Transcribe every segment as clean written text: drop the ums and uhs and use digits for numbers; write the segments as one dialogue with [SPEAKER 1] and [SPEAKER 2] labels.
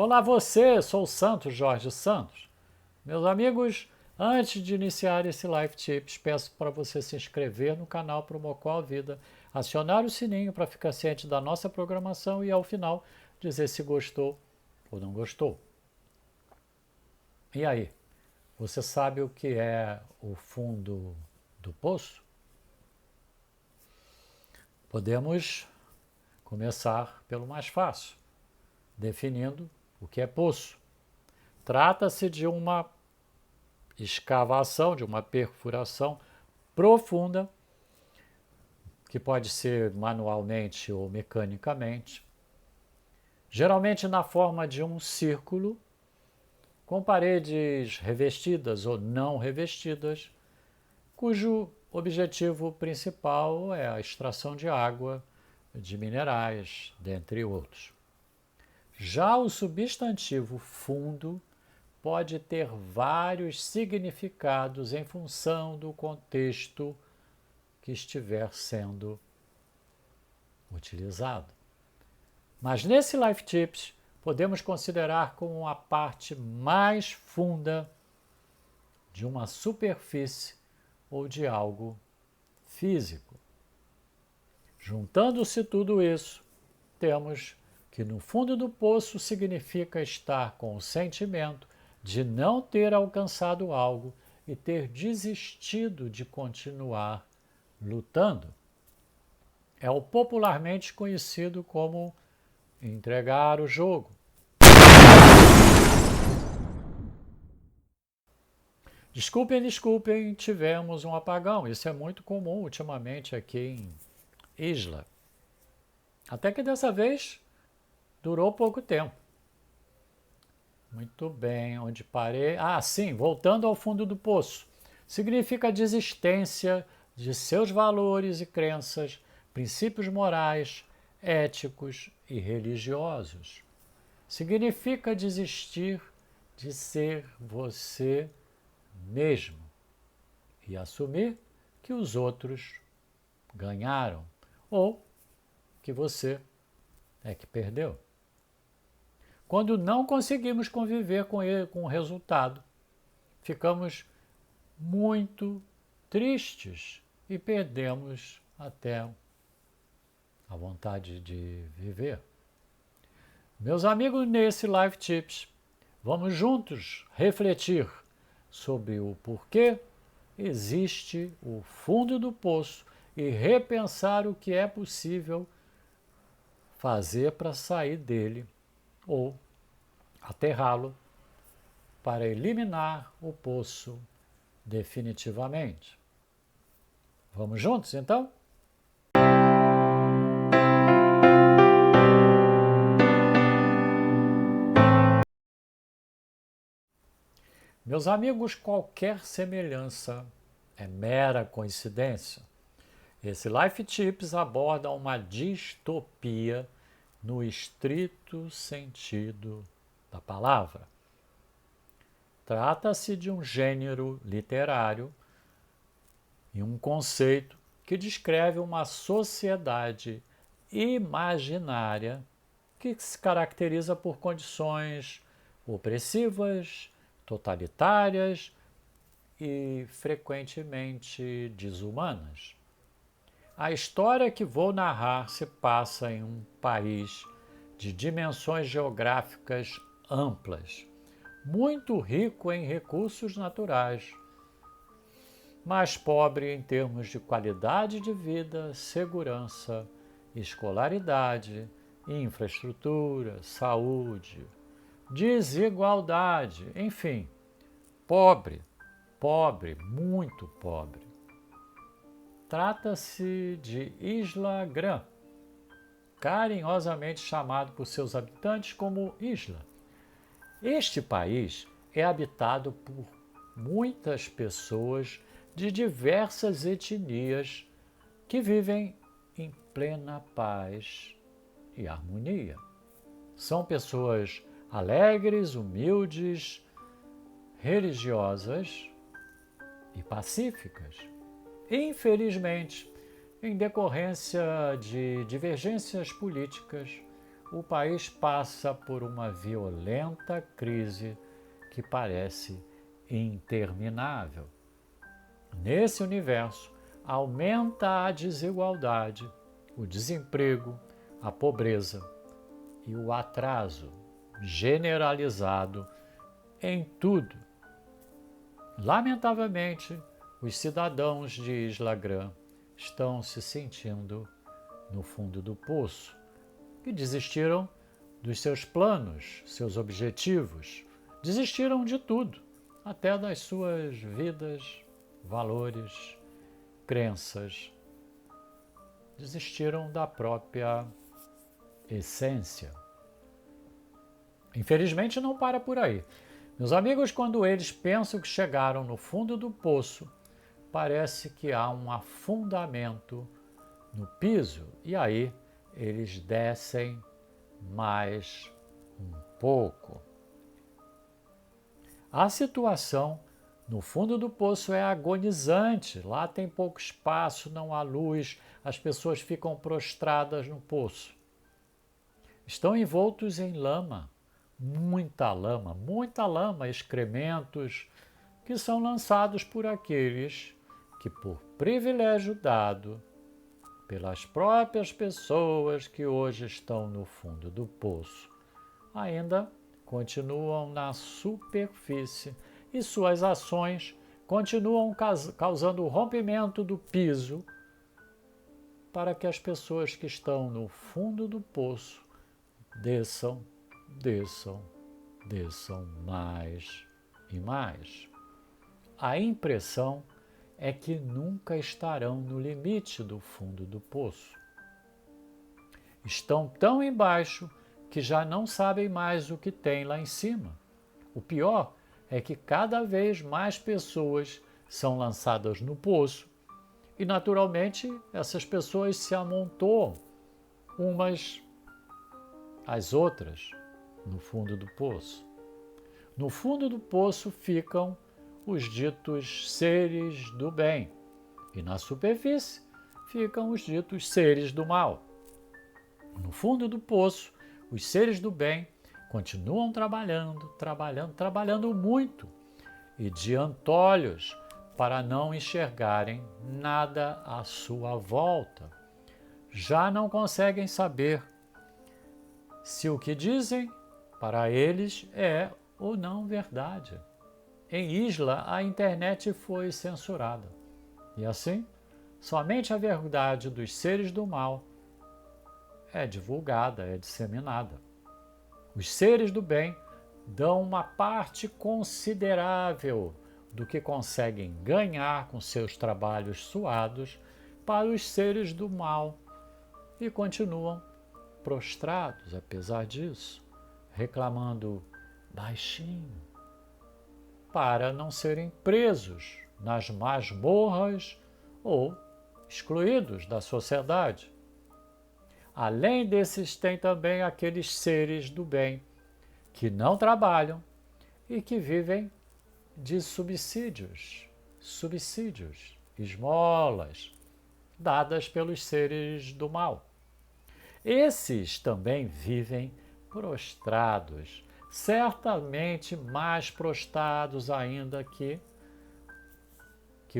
[SPEAKER 1] Olá você, sou o Santos Jorge Santos. Meus amigos, antes de iniciar esse Live Tips, peço para você se inscrever no canal Promocol Vida, acionar o sininho para ficar ciente da nossa programação e ao final dizer se gostou ou não gostou. E aí, você sabe o que é o fundo do poço? Podemos começar pelo mais fácil, definindo o que é poço. Trata-se de uma escavação, de uma perfuração profunda, que pode ser manualmente ou mecanicamente, geralmente na forma de um círculo, com paredes revestidas ou não revestidas, cujo objetivo principal é a extração de água, de minerais, dentre outros. Já o substantivo fundo pode ter vários significados em função do contexto que estiver sendo utilizado. Mas nesse Life Tips, podemos considerar como a parte mais funda de uma superfície ou de algo físico. Juntando-se tudo isso, temos que no fundo do poço significa estar com o sentimento de não ter alcançado algo e ter desistido de continuar lutando. É o popularmente conhecido como entregar o jogo. Desculpem, tivemos um apagão. Isso é muito comum ultimamente aqui em Isla. Até que dessa vez durou pouco tempo. Muito bem, onde parei? Ah, sim, voltando ao fundo do poço. Significa a desistência de seus valores e crenças, princípios morais, éticos e religiosos. Significa desistir de ser você mesmo e assumir que os outros ganharam ou que você é que perdeu. Quando não conseguimos conviver com o resultado, ficamos muito tristes e perdemos até a vontade de viver. Meus amigos, nesse Live Tips, vamos juntos refletir sobre o porquê existe o fundo do poço e repensar o que é possível fazer para sair dele ou aterrá-lo para eliminar o poço definitivamente. Vamos juntos então? Meus amigos, qualquer semelhança é mera coincidência. Esse Life Tips aborda uma distopia no estrito sentido da palavra. Trata-se de um gênero literário e um conceito que descreve uma sociedade imaginária que se caracteriza por condições opressivas, totalitárias e frequentemente desumanas. A história que vou narrar se passa em um país de dimensões geográficas amplas, muito rico em recursos naturais, mas pobre em termos de qualidade de vida, segurança, escolaridade, infraestrutura, saúde, desigualdade, enfim, pobre, muito pobre. Trata-se de Isla Grã, carinhosamente chamado por seus habitantes como Isla. Este país é habitado por muitas pessoas de diversas etnias que vivem em plena paz e harmonia. São pessoas alegres, humildes, religiosas e pacíficas. Infelizmente, em decorrência de divergências políticas, o país passa por uma violenta crise que parece interminável. Nesse universo, aumenta a desigualdade, o desemprego, a pobreza e o atraso generalizado em tudo. Lamentavelmente, os cidadãos de Isla Grande estão se sentindo no fundo do poço e desistiram dos seus planos, seus objetivos, desistiram de tudo, até das suas vidas, valores, crenças, desistiram da própria essência. Infelizmente não para por aí. Meus amigos, quando eles pensam que chegaram no fundo do poço, parece que há um afundamento no piso e aí eles descem mais um pouco. A situação no fundo do poço é agonizante. Lá tem pouco espaço, não há luz, as pessoas ficam prostradas no poço. Estão envoltos em lama, muita lama, excrementos que são lançados por aqueles que, por privilégio dado pelas próprias pessoas que hoje estão no fundo do poço, ainda continuam na superfície e suas ações continuam causando o rompimento do piso para que as pessoas que estão no fundo do poço desçam mais e mais. A impressão é que nunca estarão no limite do fundo do poço. Estão tão embaixo que já não sabem mais o que tem lá em cima. O pior é que cada vez mais pessoas são lançadas no poço e, naturalmente, essas pessoas se amontoam umas às outras no fundo do poço. No fundo do poço ficam os ditos seres do bem e na superfície ficam os ditos seres do mal. No fundo do poço, os seres do bem continuam trabalhando muito e de antolhos para não enxergarem nada à sua volta. Já não conseguem saber se o que dizem para eles é ou não verdade. Em Isla, a internet foi censurada. E assim, somente a verdade dos seres do mal é divulgada, é disseminada. Os seres do bem dão uma parte considerável do que conseguem ganhar com seus trabalhos suados para os seres do mal e continuam prostrados, apesar disso, reclamando baixinho, para não serem presos nas masmorras ou excluídos da sociedade. Além desses, tem também aqueles seres do bem que não trabalham e que vivem de subsídios, esmolas, dadas pelos seres do mal. Esses também vivem prostrados, certamente mais prostrados ainda que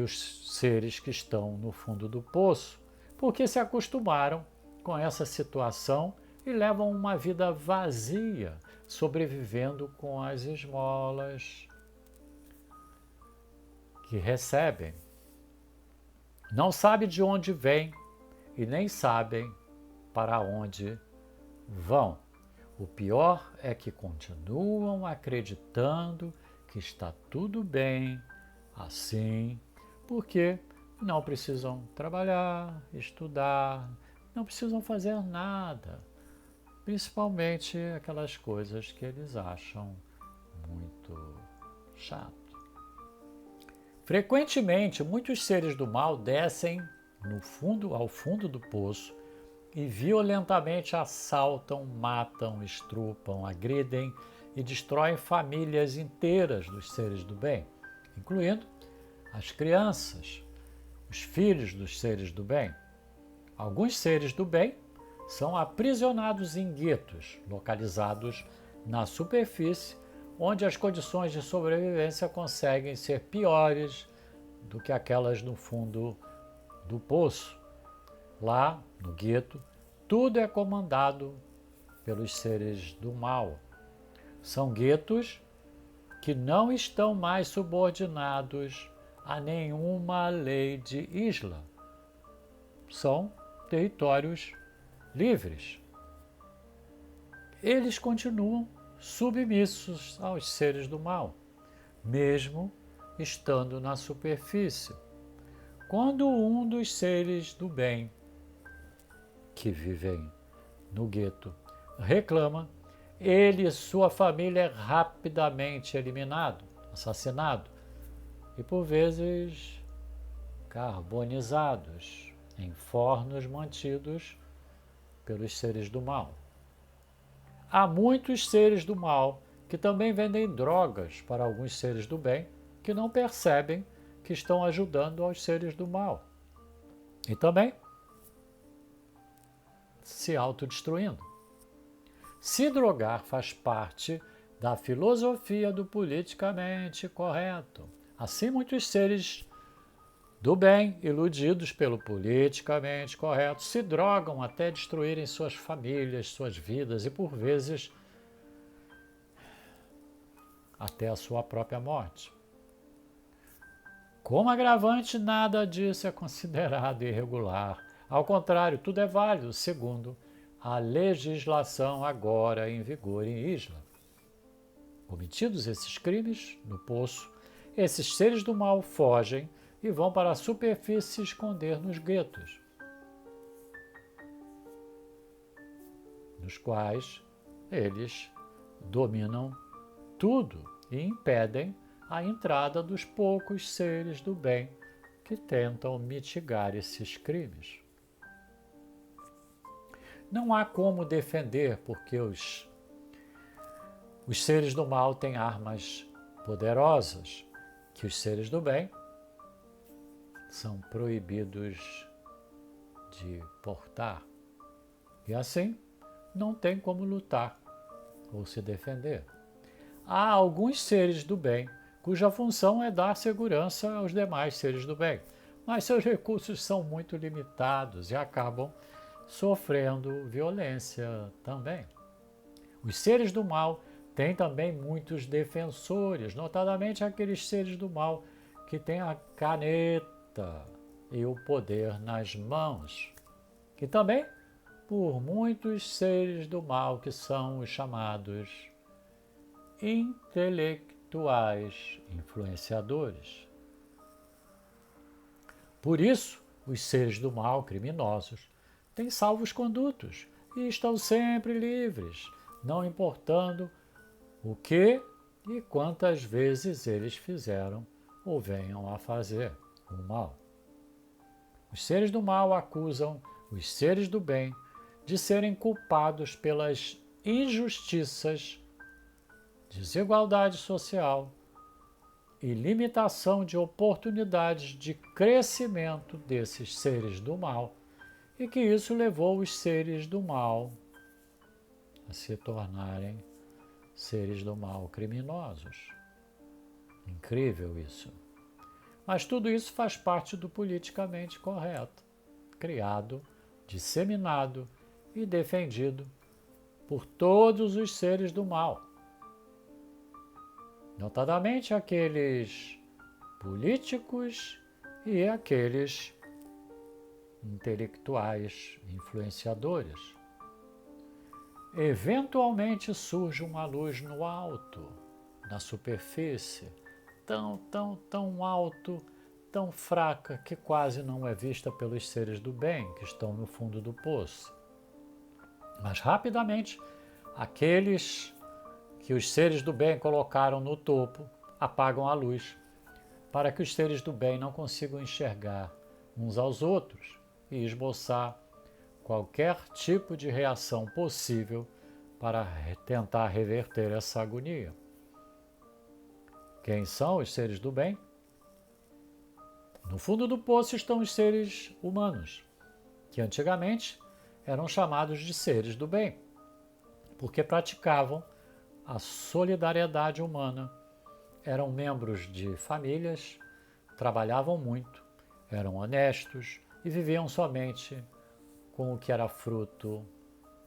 [SPEAKER 1] os seres que estão no fundo do poço, porque se acostumaram com essa situação e levam uma vida vazia, sobrevivendo com as esmolas que recebem. Não sabem de onde vêm e nem sabem para onde vão. O pior é que continuam acreditando que está tudo bem assim, porque não precisam trabalhar, estudar, não precisam fazer nada, principalmente aquelas coisas que eles acham muito chato. Frequentemente, muitos seres do mal descem ao fundo do poço e violentamente assaltam, matam, estrupam, agridem e destroem famílias inteiras dos seres do bem, incluindo as crianças, os filhos dos seres do bem. Alguns seres do bem são aprisionados em guetos, localizados na superfície, onde as condições de sobrevivência conseguem ser piores do que aquelas no fundo do poço. Lá, no gueto, tudo é comandado pelos seres do mal. São guetos que não estão mais subordinados a nenhuma lei de isla. São territórios livres. Eles continuam submissos aos seres do mal, mesmo estando na superfície. Quando um dos seres do bem que vivem no gueto reclama, ele e sua família é rapidamente eliminado, assassinado e por vezes carbonizados em fornos mantidos pelos seres do mal. Há muitos seres do mal que também vendem drogas para alguns seres do bem que não percebem que estão ajudando aos seres do mal e também se autodestruindo. Se drogar faz parte da filosofia do politicamente correto. Assim, muitos seres do bem, iludidos pelo politicamente correto, se drogam até destruírem suas famílias, suas vidas e, por vezes, até a sua própria morte. Como agravante, nada disso é considerado irregular. Ao contrário, tudo é válido, segundo a legislação agora em vigor em Isla. Cometidos esses crimes no poço, esses seres do mal fogem e vão para a superfície se esconder nos guetos, nos quais eles dominam tudo e impedem a entrada dos poucos seres do bem que tentam mitigar esses crimes. Não há como defender, porque os seres do mal têm armas poderosas que os seres do bem são proibidos de portar. E assim, não tem como lutar ou se defender. Há alguns seres do bem cuja função é dar segurança aos demais seres do bem, mas seus recursos são muito limitados e acabam sofrendo violência também. Os seres do mal têm também muitos defensores, notadamente aqueles seres do mal que têm a caneta e o poder nas mãos, e também por muitos seres do mal que são os chamados intelectuais influenciadores. Por isso, os seres do mal criminosos têm salvos-condutos e estão sempre livres, não importando o que e quantas vezes eles fizeram ou venham a fazer o mal. Os seres do mal acusam os seres do bem de serem culpados pelas injustiças, desigualdade social e limitação de oportunidades de crescimento desses seres do mal, e que isso levou os seres do mal a se tornarem seres do mal criminosos. Incrível isso. Mas tudo isso faz parte do politicamente correto, criado, disseminado e defendido por todos os seres do mal, notadamente aqueles políticos e aqueles intelectuais influenciadores. Eventualmente surge uma luz no alto, na superfície, tão alto, tão fraca que quase não é vista pelos seres do bem que estão no fundo do poço. Mas rapidamente, aqueles que os seres do bem colocaram no topo apagam a luz, para que os seres do bem não consigam enxergar uns aos outros e esboçar qualquer tipo de reação possível para tentar reverter essa agonia. Quem são os seres do bem? No fundo do poço estão os seres humanos, que antigamente eram chamados de seres do bem, porque praticavam a solidariedade humana, eram membros de famílias, trabalhavam muito, eram honestos e viviam somente com o que era fruto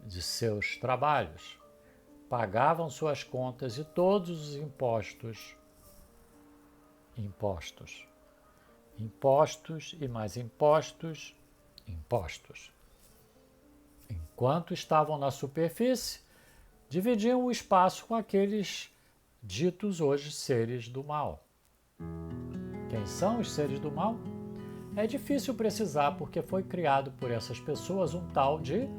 [SPEAKER 1] de seus trabalhos. Pagavam suas contas e todos os impostos e mais impostos. Enquanto estavam na superfície, dividiam o espaço com aqueles ditos hoje seres do mal. Quem são os seres do mal? É difícil precisar porque foi criado por essas pessoas um tal de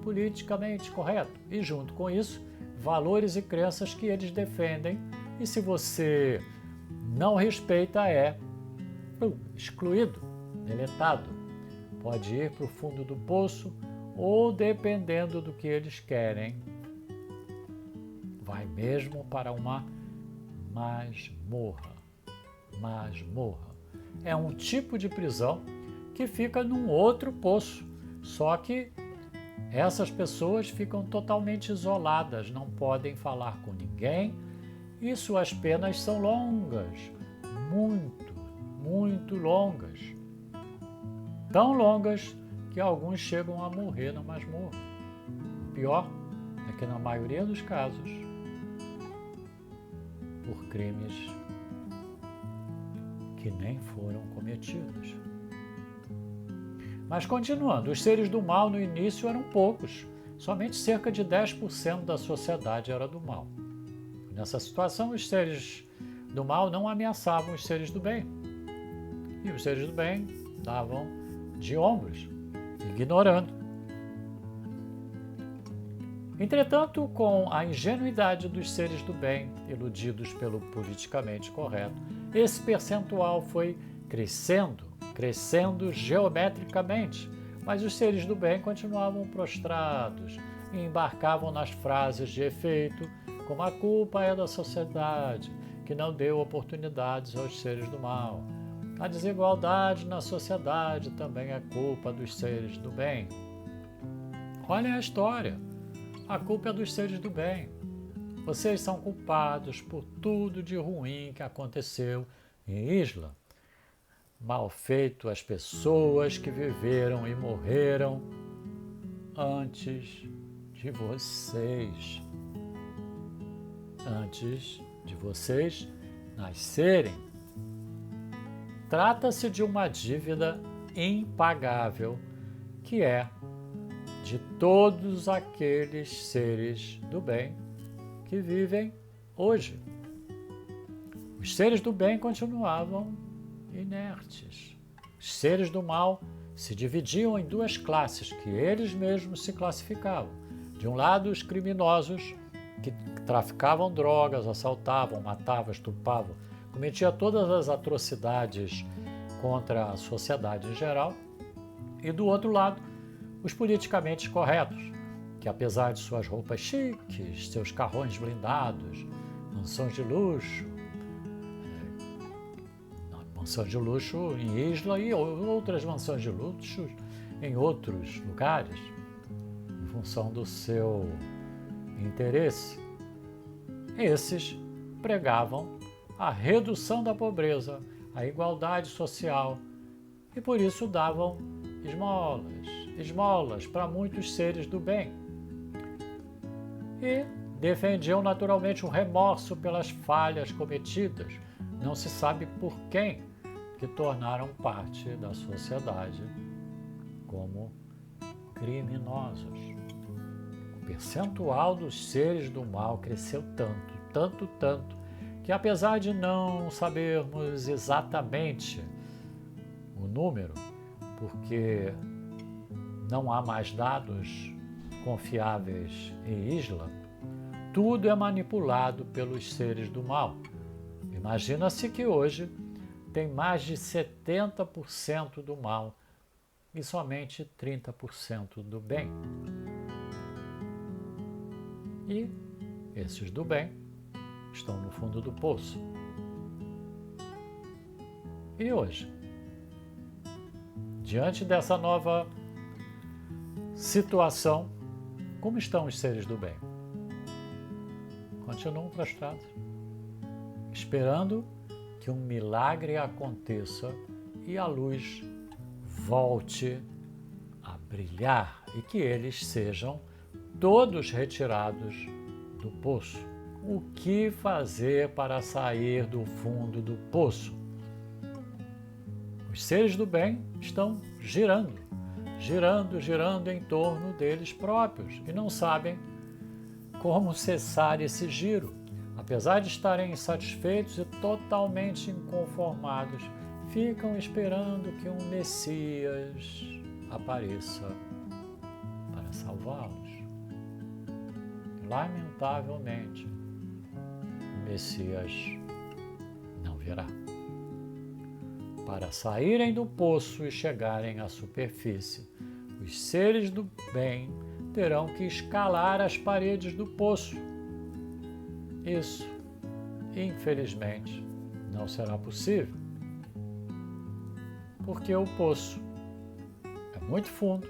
[SPEAKER 1] politicamente correto e, junto com isso, valores e crenças que eles defendem, e se você não respeita é excluído, deletado. Pode ir para o fundo do poço ou, dependendo do que eles querem, vai mesmo para uma masmorra. Masmorra é um tipo de prisão que fica num outro poço, só que essas pessoas ficam totalmente isoladas, não podem falar com ninguém e suas penas são longas, muito longas. Tão longas que alguns chegam a morrer na masmorra. O pior é que, na maioria dos casos, por crimes que nem foram cometidos. Mas continuando, os seres do mal no início eram poucos, somente cerca de 10% da sociedade era do mal. Nessa situação, os seres do mal não ameaçavam os seres do bem. E os seres do bem davam de ombros, ignorando. Entretanto, com a ingenuidade dos seres do bem, iludidos pelo politicamente correto, esse percentual foi crescendo geometricamente, mas os seres do bem continuavam prostrados e embarcavam nas frases de efeito, como a culpa é da sociedade, que não deu oportunidades aos seres do mal. A desigualdade na sociedade também é culpa dos seres do bem. Olhem a história. A culpa é dos seres do bem. Vocês são culpados por tudo de ruim que aconteceu em Isla. Mal feito às pessoas que viveram e morreram antes de vocês. Antes de vocês nascerem. Trata-se de uma dívida impagável que é de todos aqueles seres do bem que vivem hoje. Os seres do bem continuavam inertes. Os seres do mal se dividiam em duas classes que eles mesmos se classificavam. De um lado, os criminosos que traficavam drogas, assaltavam, matavam, estupravam, cometiam todas as atrocidades contra a sociedade em geral. E do outro lado, os politicamente corretos, que apesar de suas roupas chiques, seus carrões blindados, mansões de luxo em Isla e outras mansões de luxo em outros lugares, em função do seu interesse, esses pregavam a redução da pobreza, a igualdade social e por isso davam esmolas para muitos seres do bem. E defendiam naturalmente o remorso pelas falhas cometidas, não se sabe por quem, que tornaram parte da sociedade como criminosos. O percentual dos seres do mal cresceu tanto, que apesar de não sabermos exatamente o número, porque não há mais dados confiáveis em Isla, tudo é manipulado pelos seres do mal. Imagina-se que hoje tem mais de 70% do mal e somente 30% do bem. E esses do bem estão no fundo do poço. E hoje, diante dessa nova situação, como estão os seres do bem? Continuam prostrados, esperando que um milagre aconteça e a luz volte a brilhar e que eles sejam todos retirados do poço. O que fazer para sair do fundo do poço? Os seres do bem estão girando em torno deles próprios e não sabem como cessar esse giro. Apesar de estarem insatisfeitos e totalmente inconformados, ficam esperando que um Messias apareça para salvá-los. Lamentavelmente, o Messias não virá. Para saírem do poço e chegarem à superfície, os seres do bem terão que escalar as paredes do poço. Isso, infelizmente, não será possível, porque o poço é muito fundo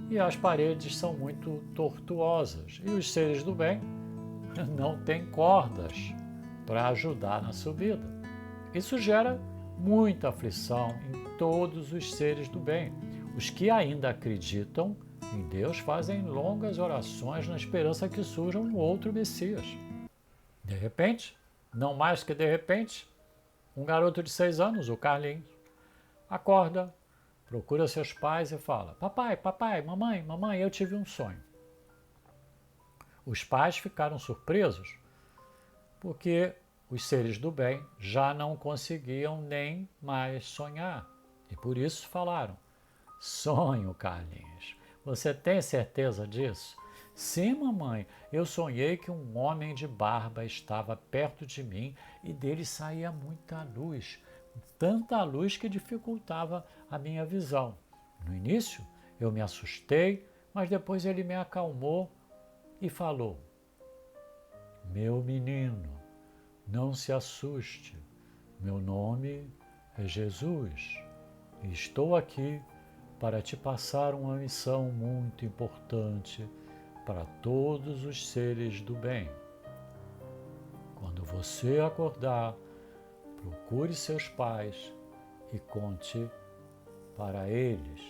[SPEAKER 1] e as paredes são muito tortuosas e os seres do bem não têm cordas para ajudar na subida. Isso gera muita aflição em todos os seres do bem. Os que ainda acreditam em Deus fazem longas orações na esperança que surja um outro Messias. De repente, não mais que de repente, um garoto de 6 anos, o Carlinhos, acorda, procura seus pais e fala: papai, papai, mamãe, mamãe, eu tive um sonho. Os pais ficaram surpresos porque os seres do bem já não conseguiam nem mais sonhar. E por isso falaram: sonho, Carlinhos. Você tem certeza disso? Sim, mamãe. Eu sonhei que um homem de barba estava perto de mim e dele saía muita luz. Tanta luz que dificultava a minha visão. No início, eu me assustei, mas depois ele me acalmou e falou: meu menino, não se assuste. Meu nome é Jesus e estou aqui para te passar uma missão muito importante para todos os seres do bem. Quando você acordar, procure seus pais e conte para eles.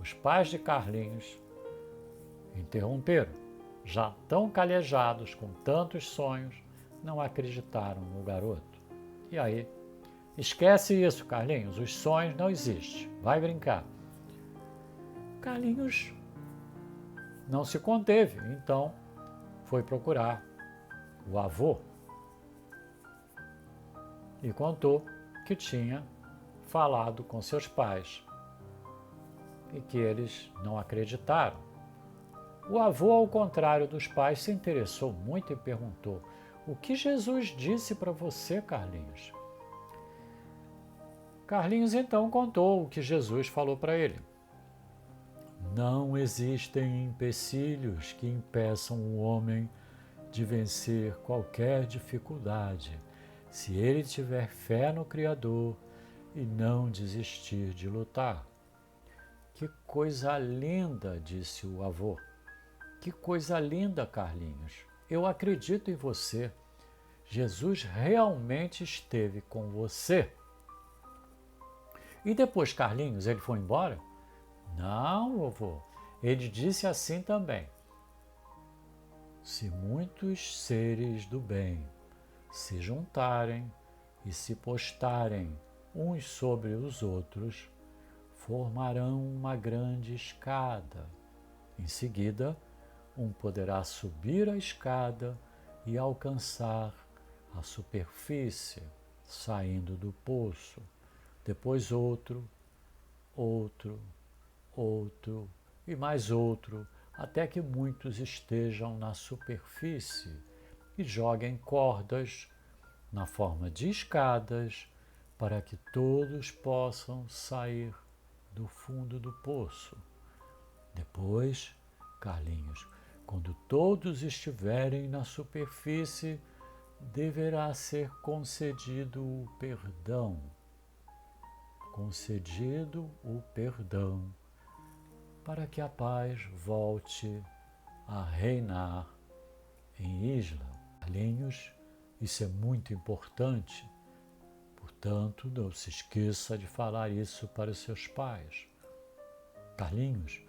[SPEAKER 1] Os pais de Carlinhos interromperam. Já tão calejados com tantos sonhos, não acreditaram no garoto. E aí? Esquece isso, Carlinhos, os sonhos não existem. Vai brincar. Carlinhos não se conteve, então foi procurar o avô e contou que tinha falado com seus pais e que eles não acreditaram. O avô, ao contrário dos pais, se interessou muito e perguntou: o que Jesus disse para você, Carlinhos? Carlinhos então contou o que Jesus falou para ele. Não existem empecilhos que impeçam o homem de vencer qualquer dificuldade, se ele tiver fé no Criador e não desistir de lutar. Que coisa linda, disse o avô. Que coisa linda, Carlinhos. Eu acredito em você. Jesus realmente esteve com você. E depois, Carlinhos, ele foi embora? Não, vovô. Ele disse assim também: se muitos seres do bem se juntarem e se postarem uns sobre os outros, formarão uma grande escada. Em seguida, um poderá subir a escada e alcançar a superfície, saindo do poço. Depois outro, outro, outro e mais outro, até que muitos estejam na superfície e joguem cordas na forma de escadas para que todos possam sair do fundo do poço. Depois, Carlinhos, quando todos estiverem na superfície, deverá ser concedido o perdão. Concedido o perdão para que a paz volte a reinar em Isla. Carlinhos, isso é muito importante, portanto, não se esqueça de falar isso para os seus pais. Carlinhos,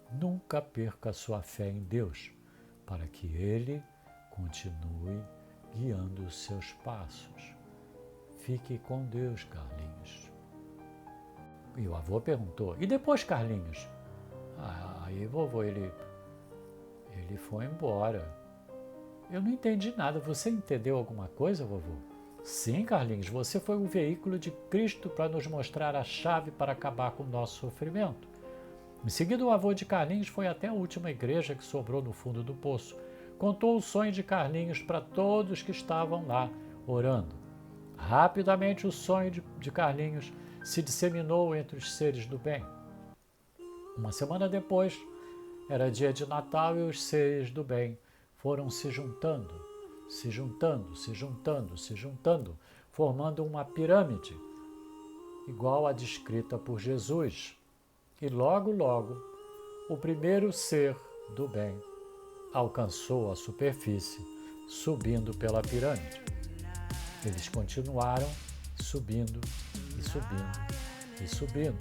[SPEAKER 1] nunca perca a sua fé em Deus, para que Ele continue guiando os seus passos. Fique com Deus, Carlinhos. E o avô perguntou, e depois, Carlinhos? Aí, vovô, ele foi embora. Eu não entendi nada. Você entendeu alguma coisa, vovô? Sim, Carlinhos, você foi o veículo de Cristo para nos mostrar a chave para acabar com o nosso sofrimento. Em seguida, o avô de Carlinhos foi até a última igreja que sobrou no fundo do poço. Contou o sonho de Carlinhos para todos que estavam lá, orando. Rapidamente, o sonho de Carlinhos se disseminou entre os seres do bem. Uma semana depois, era dia de Natal e os seres do bem foram se juntando, formando uma pirâmide, igual à descrita por Jesus. E logo, logo, o primeiro ser do bem alcançou a superfície, subindo pela pirâmide. Eles continuaram subindo e subindo e subindo.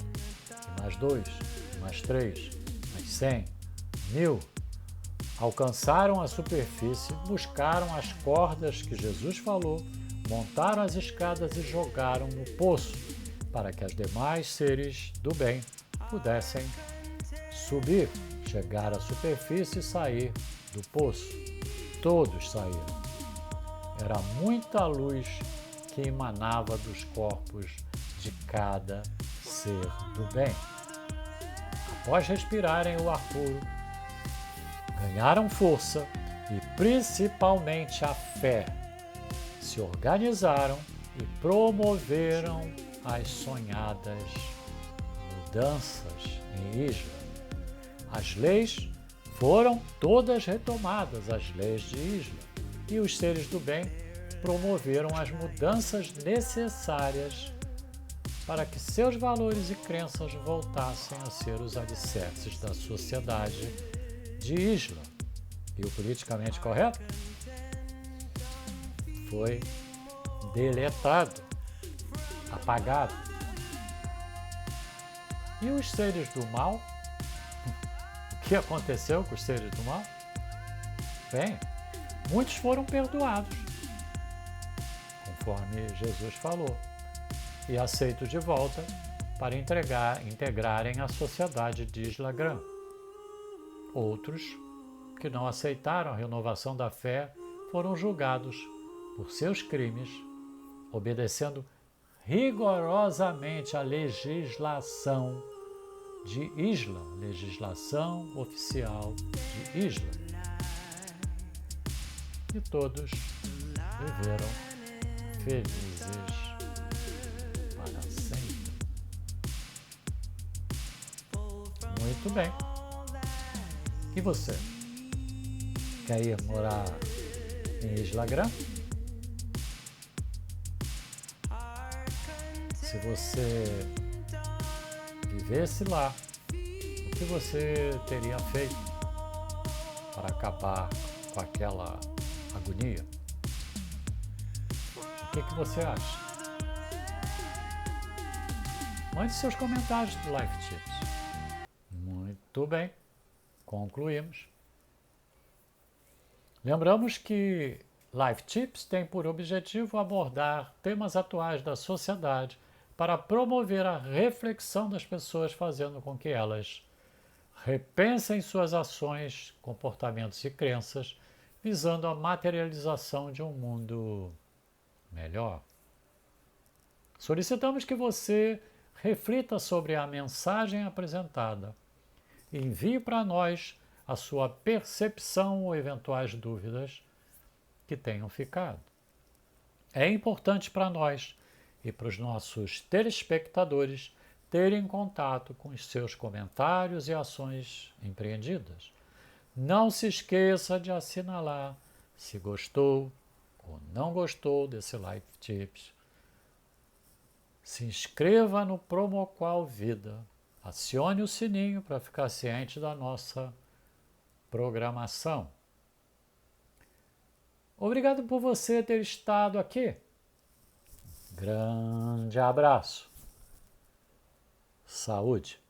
[SPEAKER 1] E mais 2, e mais 3, mais 100, 1000. Alcançaram a superfície, buscaram as cordas que Jesus falou, montaram as escadas e jogaram no poço, para que os demais seres do bem pudessem subir, chegar à superfície e sair do poço. Todos saíram. Era muita luz que emanava dos corpos de cada ser do bem. Após respirarem o ar puro, ganharam força e principalmente a fé. Se organizaram e promoveram as sonhadas mudanças em Isla. As leis foram todas retomadas, as leis de Isla, e os seres do bem promoveram as mudanças necessárias para que seus valores e crenças voltassem a ser os alicerces da sociedade de Isla. E o politicamente correto foi deletado, apagado. E os seres do mal? O que aconteceu com os seres do mal? Bem, muitos foram perdoados, conforme Jesus falou, e aceitos de volta para integrarem a sociedade de Isla Grande. Outros, que não aceitaram a renovação da fé, foram julgados por seus crimes, obedecendo rigorosamente a legislação de Isla, legislação oficial de Isla. E todos viveram felizes para sempre. Muito bem. E você? Quer ir morar em Isla Grande? Se você vivesse lá, o que você teria feito para acabar com aquela agonia? O que você acha? Mande seus comentários do Life Tips. Muito bem, concluímos. Lembramos que Life Tips tem por objetivo abordar temas atuais da sociedade para promover a reflexão das pessoas, fazendo com que elas repensem suas ações, comportamentos e crenças, visando a materialização de um mundo melhor. Solicitamos que você reflita sobre a mensagem apresentada e envie para nós a sua percepção ou eventuais dúvidas que tenham ficado. É importante para nós e para os nossos telespectadores terem contato com os seus comentários e ações empreendidas. Não se esqueça de assinalar se gostou ou não gostou desse Life Tips. Se inscreva no Promoqual Vida, Acione o sininho para ficar ciente da nossa programação. Obrigado por você ter estado aqui. Grande abraço. Saúde.